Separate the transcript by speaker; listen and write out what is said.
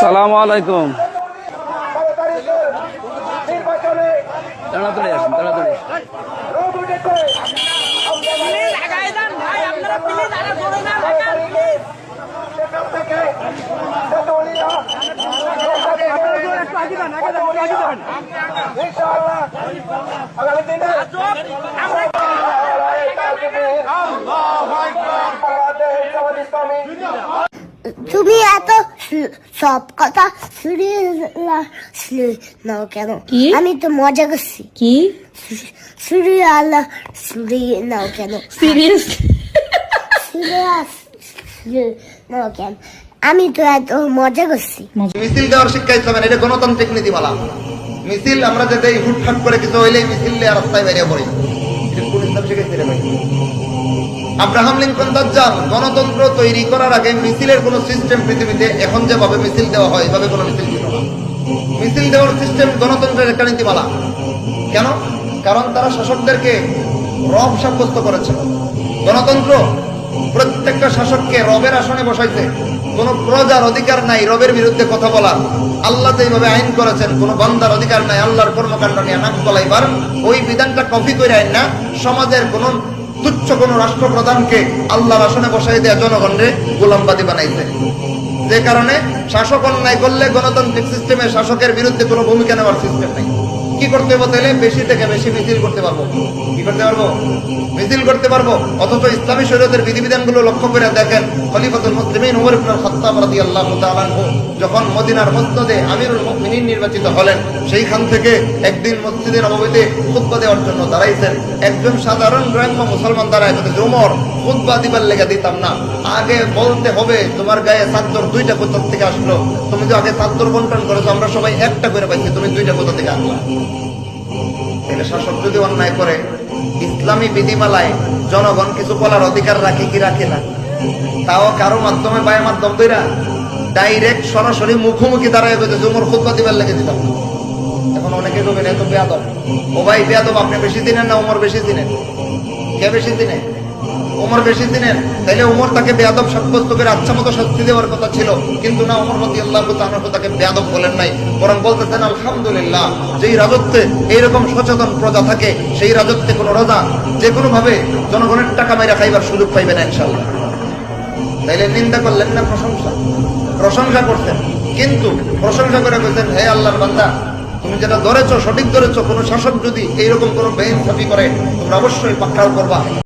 Speaker 1: সালামু আলাইকুম। তাড়াতাড়ি আসুন, তাড়াতাড়ি।
Speaker 2: তুমি এত সব কথা নাও কেন? আমি তো মজা করছি।
Speaker 3: কি
Speaker 2: নাও কেন?
Speaker 3: সিরিয়াস
Speaker 2: নাও কেন? আমি তো এত মজা করছি।
Speaker 4: মিছিল দেওয়ার শিক্ষা ইসলামের, এটা গণতান্ত্রিক নীতিমালা। মিছিল আমরা যে দেই হুটহাট করে কিছু হইলেই মিছিল নিয়ে রাস্তায় বেরিয়ে পড়ি, কোন ইসলাম শিখাইছে রে ভাই? আব্রাহাম লিঙ্কন দাজ্জাল গণতন্ত্র তৈরি করার আগে মিছিলের কোন সিস্টেম পৃথিবীতে এখন যেভাবে মিছিল দেওয়া হয় এভাবে কোন মিছিল ছিল না। মিছিল দেওয়ার সিস্টেম গণতন্ত্রের একটা নীতিমালা। কেন? কারণ তারা শাসকদেরকে রব সাব্যস্ত করেছে। গণতন্ত্র প্রত্যেকটা শাসককে রবের আসনে বসাইছে। কোন প্রজার অধিকার নাই রবের বিরুদ্ধে কথা বলার। আল্লাহ যেভাবে আইন করেছেন, কোন বান্দার অধিকার নাই আল্লাহর কর্মকাণ্ড নিয়ে নাক গলাইবার। ওই বিধানটা কপি করে আইন না, সমাজের কোন তুচ্ছ কোন রাষ্ট্রপ্রধানকে আল্লাহর আসনে বসাই দেয়া জনগণরে গোলামবাদী বানাইছে। যে কারণে শাসক অন্যায় করলে গণতান্ত্রিক সিস্টেমে শাসকের বিরুদ্ধে কোনো ভূমিকা নেওয়ার সিস্টেম নাই। কি করতে হবে তাহলে? বেশি থেকে বেশি মিছিল করতে পারবো। কি করতে পারবো? মিছিল করতে পারবো। অথচ ইসলামী শরীয়তের বিধিবিধানগুলো লক্ষ্য করে দেখেন, খলিফাতুল মুসলিমিন ওমর ইবনে খাত্তাব রাদিয়াল্লাহু তাআলা আনহু যখন মদিনার মসনদে আমিরুল মুমিনিন নির্বাচিত হলেন, সেইখান থেকে একদিন মসজিদে নববীতে খুতবা দেওয়ার জন্য দাঁড়াইছেন। একজন সাধারণ গ্রাম্য মুসলমান দাঁড়ায়, কিন্তু ওমর খুতবা দিবার লেগে দিতাম না, আগে বলতে হবে তোমার গায়ে চাদর দুইটা কোথা থেকে আসলো? তুমি তো আগে চাদর বন্টন করেছো, আমরা সবাই একটা করে পাইছি, তুমি দুইটা কোথা থেকে আসলা? তাহলে শাসক যদি অন্যায় করে ইসলামী বিধিমালায় জনগণ কিছু বলার অধিকার রাখে কি রাখে না? তাও কারো মাধ্যমে বায়ের মাধ্যম দইরা ডাইরেক্ট সরাসরি মুখোমুখি দাঁড়ায় গেছে উমর খুতবা দিবার লেগে দিতাম। এখন অনেকে বলবেন এত বেয়াদব। ও ভাই বেয়াদব আপনি বেশি দিনেন না উমর বেশি দিনেন? কে বেশি দিনে? উমর বেশি দিনেন। তাইলে উমর তাকে বেয়াদব সাব্যস্ত করে আচ্ছা মতো শাস্তি দেওয়ার কথা ছিল, কিন্তু না, উমর রাদিয়াল্লাহু তাআলা তাকে বেয়াদব বলেন নাই, বরং বলতেছেন আলহামদুলিল্লাহ, যেই রাজত্বে এইরকম সচেতন প্রজা থাকে সেই রাজত্বে কোন রাজা যে কোনো ভাবে জনগণের টাকা মেরে খাইবার সুযোগ পাইবে না ইনশাআল্লাহ। তাইলে নিন্দা করলেন না, প্রশংসা করছেন। কিন্তু প্রশংসা করে বলছেন, হে আল্লাহর বান্দা, তুমি যেটা ধরেছো সঠিক ধরেছো। কোন শাসক যদি এইরকম কোন বেইনসাফি করে তোমরা অবশ্যই পাকড়াও করবা।